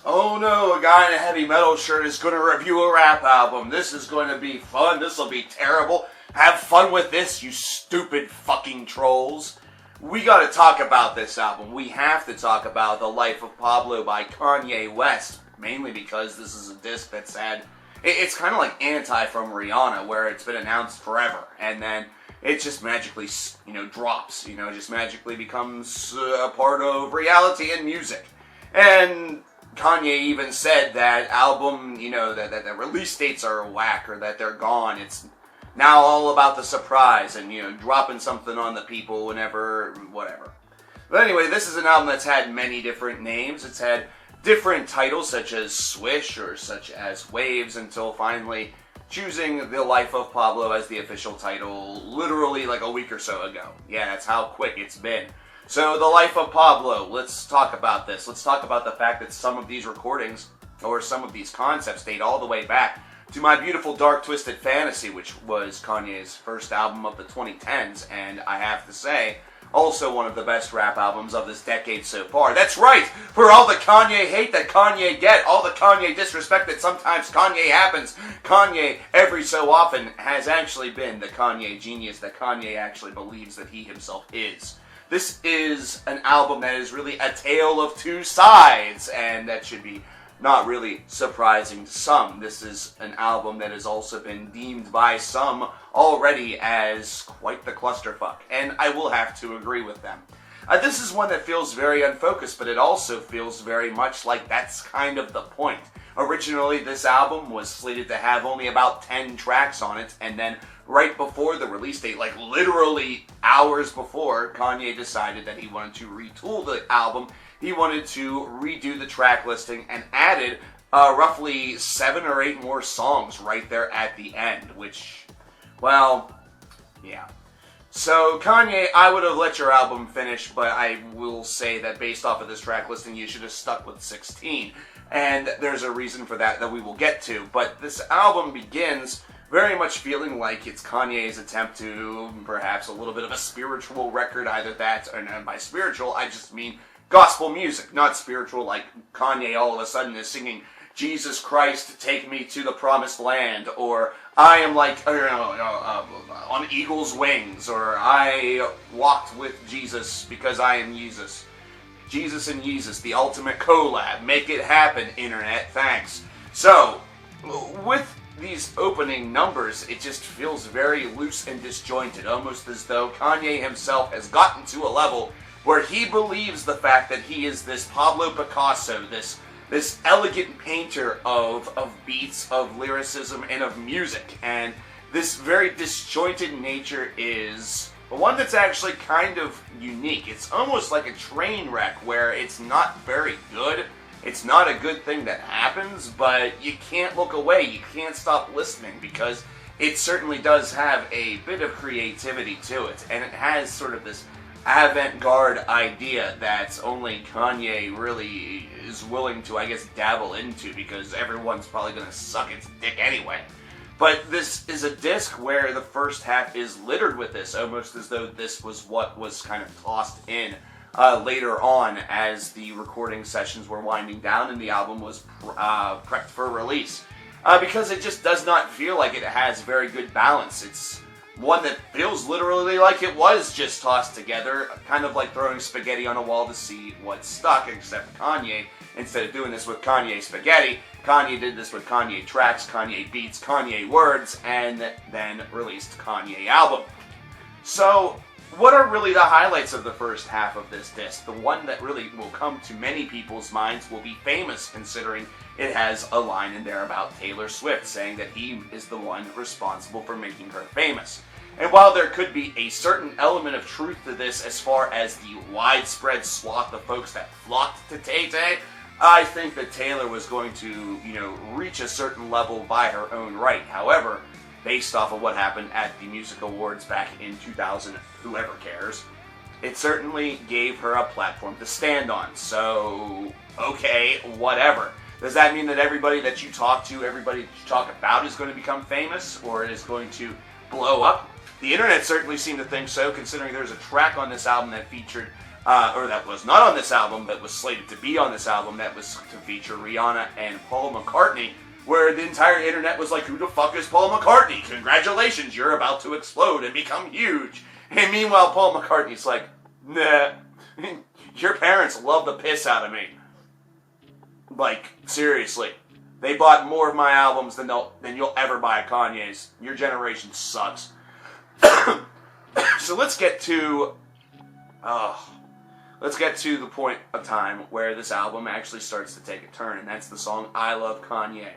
Oh no, a guy in a heavy metal shirt is going to review a rap album. This is going to be fun. This will be terrible. Have fun with this, you stupid fucking trolls. We got to talk about this album. We have to talk about The Life of Pablo by Kanye West, mainly because this is a disc that's had... It's kind of like Anti from Rihanna, where it's been announced forever, and then it just magically, drops, just magically becomes a part of reality and music. And Kanye even said that album, that the release dates are whack or that they're gone. It's now all about the surprise and, dropping something on the people whenever, whatever. But anyway, this is an album that's had many different names. It's had different titles such as Swish or such as Waves until finally choosing The Life of Pablo as the official title literally like a week or so ago. Yeah, that's how quick it's been. So, The Life of Pablo, let's talk about this. Let's talk about the fact that some of these recordings, or some of these concepts, date all the way back to My Beautiful Dark Twisted Fantasy, which was Kanye's first album of the 2010s, and I have to say, also one of the best rap albums of this decade so far. That's right! For all the Kanye hate that Kanye get, all the Kanye disrespect that sometimes Kanye happens, Kanye, every so often, has actually been the Kanye genius that Kanye actually believes that he himself is. This is an album that is really a tale of two sides, and that should be not really surprising to some. This is an album that has also been deemed by some already as quite the clusterfuck, and I will have to agree with them. This is one that feels very unfocused, but it also feels very much like that's kind of the point. Originally, this album was slated to have only about 10 tracks on it, and then right before the release date, like literally hours before, Kanye decided that he wanted to retool the album. He wanted to redo the track listing and added roughly 7 or 8 more songs right there at the end, which, well, yeah. So, Kanye, I would have let your album finish, but I will say that based off of this track listing, you should have stuck with 16. And there's a reason for that we will get to. But this album begins very much feeling like it's Kanye's attempt to perhaps a little bit of a spiritual record, either that, and by spiritual, I just mean gospel music, not spiritual like Kanye all of a sudden is singing, Jesus Christ, take me to the promised land, or I am like, on eagle's wings, or I walked with Jesus because I am Jesus. Jesus and Jesus, the ultimate collab. Make it happen, internet. Thanks. So, with these opening numbers, it just feels very loose and disjointed, almost as though Kanye himself has gotten to a level where he believes the fact that he is this Pablo Picasso, this elegant painter of beats, of lyricism, and of music. And this very disjointed nature is one that's actually kind of unique. It's almost like a train wreck where it's not very good. It's not a good thing that happens, but you can't look away. You can't stop listening because it certainly does have a bit of creativity to it. And it has sort of this avant-garde idea that only Kanye really is willing to, I guess, dabble into because everyone's probably going to suck its dick anyway. But this is a disc where the first half is littered with this, almost as though this was what was kind of tossed in later on as the recording sessions were winding down and the album was prepped for release. Because it just does not feel like it has very good balance. It's one that feels literally like it was just tossed together, kind of like throwing spaghetti on a wall to see what stuck, except Kanye, instead of doing this with Kanye spaghetti, Kanye did this with Kanye tracks, Kanye beats, Kanye words, and then released Kanye album. So, what are really the highlights of the first half of this disc? The one that really will come to many people's minds will be Famous, considering it has a line in there about Taylor Swift, saying that he is the one responsible for making her famous. And while there could be a certain element of truth to this as far as the widespread swath of folks that flocked to Tay-Tay, I think that Taylor was going to, reach a certain level by her own right. However, based off of what happened at the Music Awards back in 2000, whoever cares, it certainly gave her a platform to stand on. So, okay, whatever. Does that mean that everybody that you talk to, everybody that you talk about is going to become famous, or it is going to blow up? The internet certainly seemed to think so, considering there's a track on this album that featured or that was not on this album, that was slated to be on this album, that was to feature Rihanna and Paul McCartney, where the entire internet was like, who the fuck is Paul McCartney? Congratulations, you're about to explode and become huge. And meanwhile, Paul McCartney's like, nah, your parents love the piss out of me. Like, seriously. They bought more of my albums than you'll ever buy Kanye's. Your generation sucks. So let's get to the point of time where this album actually starts to take a turn, and that's the song "I Love Kanye."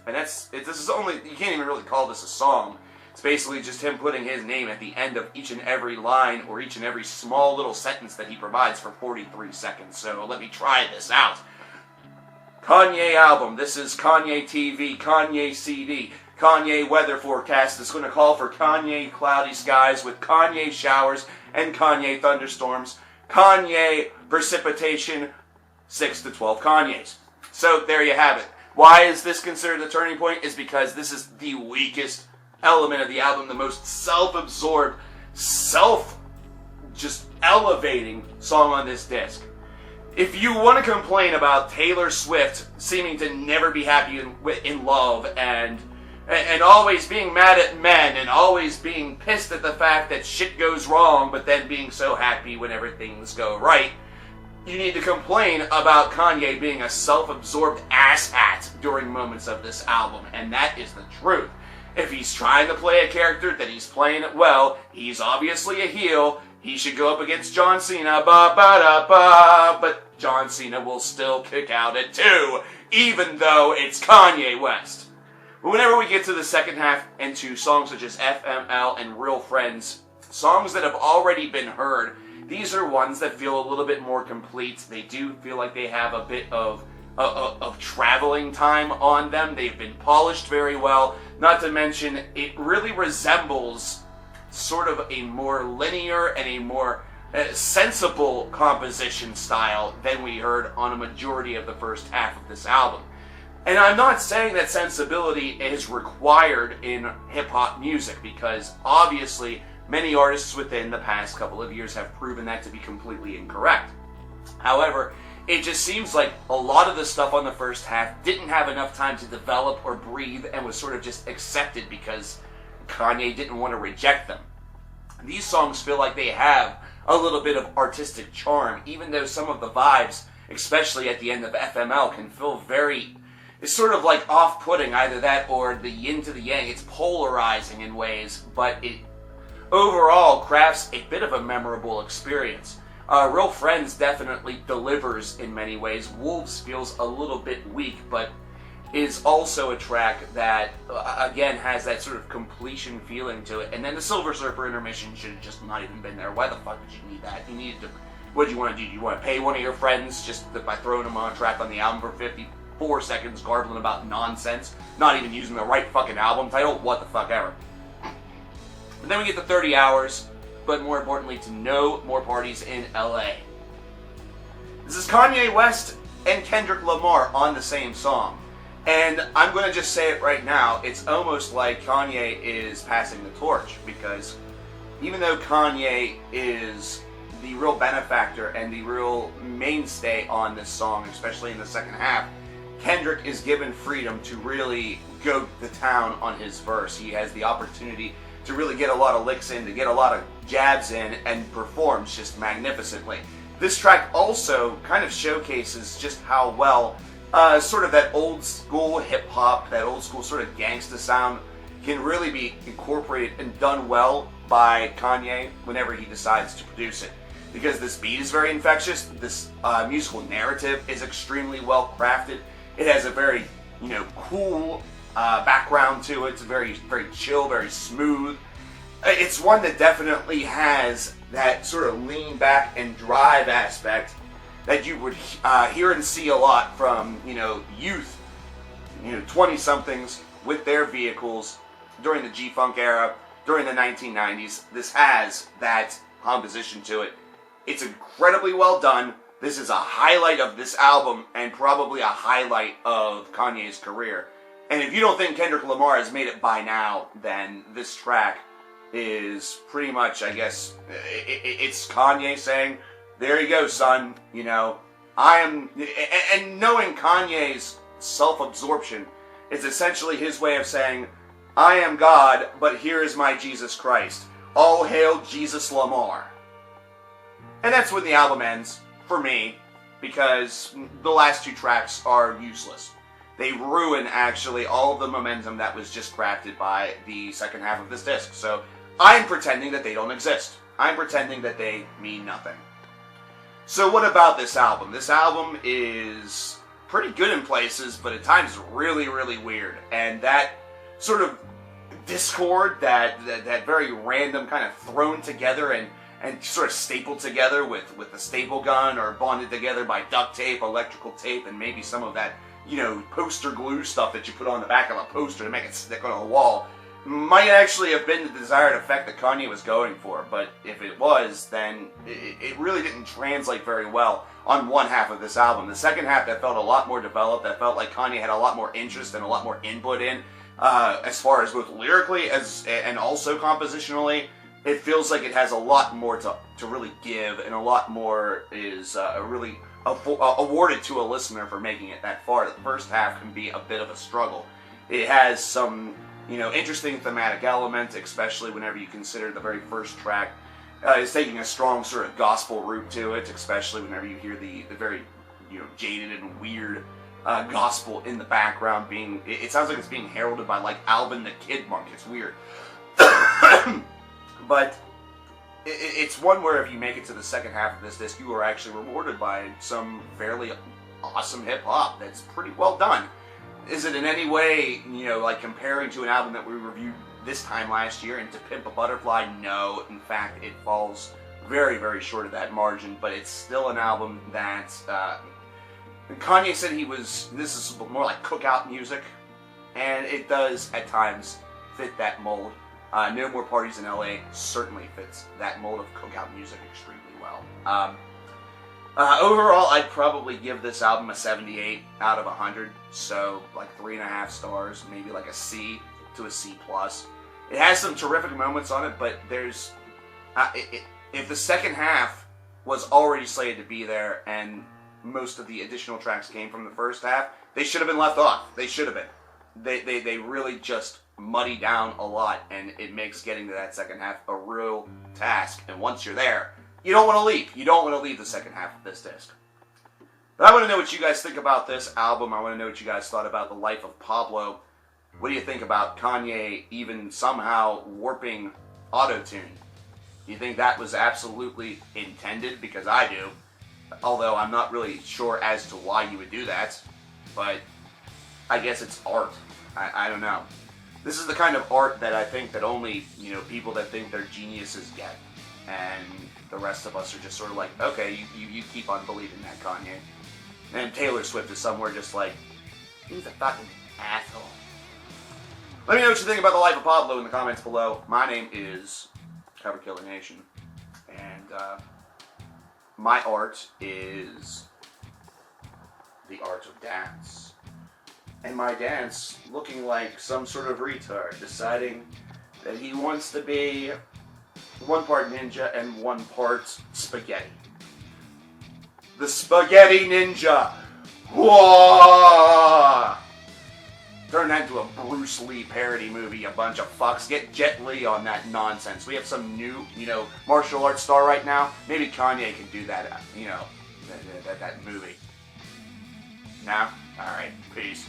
And this is only, you can't even really call this a song. It's basically just him putting his name at the end of each and every line or each and every small little sentence that he provides for 43 seconds. So let me try this out. Kanye album. This is Kanye TV, Kanye CD, Kanye weather forecast. It's going to call for Kanye cloudy skies with Kanye showers and Kanye thunderstorms. Kanye precipitation, 6 to 12 Kanyes. So there you have it. Why is this considered a turning point? Is because this is the weakest element of the album, the most self-absorbed, just elevating song on this disc. If you want to complain about Taylor Swift seeming to never be happy in love and always being mad at men and always being pissed at the fact that shit goes wrong but then being so happy whenever things go right, you need to complain about Kanye being a self-absorbed asshat during moments of this album, and that is the truth. If he's trying to play a character, then he's playing it well. He's obviously a heel. He should go up against John Cena, but John Cena will still kick out at 2, even though it's Kanye West. Whenever we get to the second half and to songs such as FML and Real Friends, songs that have already been heard, these are ones that feel a little bit more complete. They do feel like they have a bit of traveling time on them. They've been polished very well. Not to mention, it really resembles sort of a more linear and a more sensible composition style than we heard on a majority of the first half of this album. And I'm not saying that sensibility is required in hip-hop music, because obviously many artists within the past couple of years have proven that to be completely incorrect. However, it just seems like a lot of the stuff on the first half didn't have enough time to develop or breathe and was sort of just accepted because Kanye didn't want to reject them. These songs feel like they have a little bit of artistic charm, even though some of the vibes, especially at the end of FML, can feel very... It's sort of like off-putting, either that or the yin to the yang. It's polarizing in ways, but it overall crafts a bit of a memorable experience. Real Friends definitely delivers in many ways. Wolves feels a little bit weak, but is also a track that, again, has that sort of completion feeling to it. And then the Silver Surfer intermission should have just not even been there. Why the fuck did you need that? You needed to... What do you want to do? Do you want to pay one of your friends just by throwing them on a track on the album for 54 seconds, garbling about nonsense, not even using the right fucking album title? What the fuck ever. And then we get to 30 Hours, but more importantly, to No More Parties in LA. This is Kanye West and Kendrick Lamar on the same song. And I'm going to just say it right now, it's almost like Kanye is passing the torch, because even though Kanye is the real benefactor and the real mainstay on this song, especially in the second half, Kendrick is given freedom to really go to town on his verse. He has the opportunity to really get a lot of licks in, to get a lot of jabs in, and performs just magnificently. This track also kind of showcases just how well sort of that old school hip-hop, that old school sort of gangsta sound can really be incorporated and done well by Kanye whenever he decides to produce it. Because this beat is very infectious, this musical narrative is extremely well crafted. It has a very, cool background to it. It's very, very chill, very smooth. It's one that definitely has that sort of lean back and drive aspect that you would hear and see a lot from, youth, 20-somethings with their vehicles during the G-Funk era, during the 1990s. This has that composition to it. It's incredibly well done. This is a highlight of this album and probably a highlight of Kanye's career. And if you don't think Kendrick Lamar has made it by now, then this track is pretty much, I guess, it's Kanye saying, there you go, son. You know, I am, and knowing Kanye's self-absorption is essentially his way of saying, I am God, but here is my Jesus Christ. All hail Jesus Lamar. And that's when the album ends, for me, because the last two tracks are useless. They ruin, actually, all of the momentum that was just crafted by the second half of this disc. So, I'm pretending that they don't exist. I'm pretending that they mean nothing. So what about this album? This album is pretty good in places, but at times really, really weird. And that sort of discord, that very random kind of thrown together and sort of stapled together with a staple gun, or bonded together by duct tape, electrical tape, and maybe some of that, you know, poster glue stuff that you put on the back of a poster to make it stick on a wall, might actually have been the desired effect that Kanye was going for. But if it was, then it really didn't translate very well on one half of this album. The second half, that felt a lot more developed, that felt like Kanye had a lot more interest and a lot more input in, as far as both lyrically and also compositionally. It feels like it has a lot more to really give, and a lot more is really awarded to a listener for making it that far. The first half can be a bit of a struggle. It has some, you know, interesting thematic elements, especially whenever you consider the very first track is taking a strong sort of gospel root to it, especially whenever you hear the very, you know, jaded and weird gospel in the background being, it sounds like it's being heralded by like Alvin the Kid Monk. It's weird. But it's one where if you make it to the second half of this disc, you are actually rewarded by some fairly awesome hip-hop that's pretty well done. Is it in any way, you know, like comparing to an album that we reviewed this time last year, and To Pimp a Butterfly? No. In fact, it falls very, very short of that margin, but it's still an album that Kanye said this is more like cookout music, and it does at times fit that mold. No More Parties in LA certainly fits that mold of cookout music extremely well. Overall, I'd probably give this album a 78 out of 100, so like 3.5 stars, maybe like a C to a C+. It has some terrific moments on it, but there's... if the second half was already slated to be there, and most of the additional tracks came from the first half, they should have been left off. They should have been. They really just muddy down a lot, and it makes getting to that second half a real task. And once you're there, you don't want to leave. You don't want to leave the second half of this disc. But I want to know what you guys think about this album. I want to know what you guys thought about The Life of Pablo. What do you think about Kanye even somehow warping auto-tune? Do you think that was absolutely intended? Because I do. Although I'm not really sure as to why you would do that. But I guess it's art. I don't know. This is the kind of art that I think that only, you know, people that think they're geniuses get. And the rest of us are just sort of like, okay, you keep on believing that, Kanye. And Taylor Swift is somewhere just like, he's a fucking asshole. Let me know what you think about The Life of Pablo in the comments below. My name is coverkillernation. And my art is the art of dance. And my dance looking like some sort of retard, deciding that he wants to be one part ninja and one part spaghetti. The Spaghetti Ninja! Whoa! Turn that into a Bruce Lee parody movie, you bunch of fucks. Get Jet Li on that nonsense. We have some new, you know, martial arts star right now. Maybe Kanye can do that, you know, that movie. No? Alright, peace.